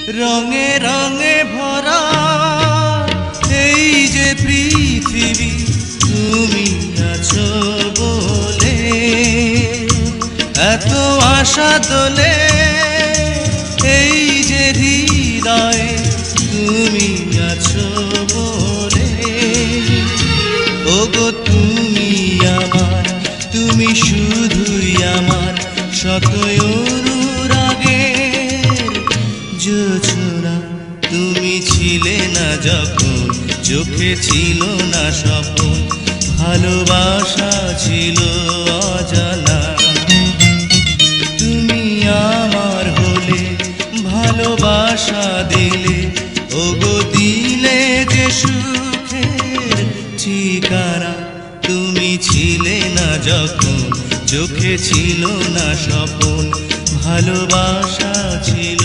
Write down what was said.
রঙে রঙে ভরা এই যে পৃথিবী, তুমি আছো বলে এত আশা দোলে। এই যে হৃদয়ে তুমি আছো বলে, ওগো তুমি আমার, তুমি শুধুই আমার, শত অনুরাগের জোছনা। তুমি ছিলে না যখন, চোখে ছিল না স্বপ্ন, ভালোবাসা ছিল অজানা। তুমি আমার হলে, ভালোবাসা দিলে, ওগো দিলে যে সুখের ঠিকানা। তুমি ছিলে না যখন, চোখে ছিল না স্বপ্ন, ভালোবাসা ছিল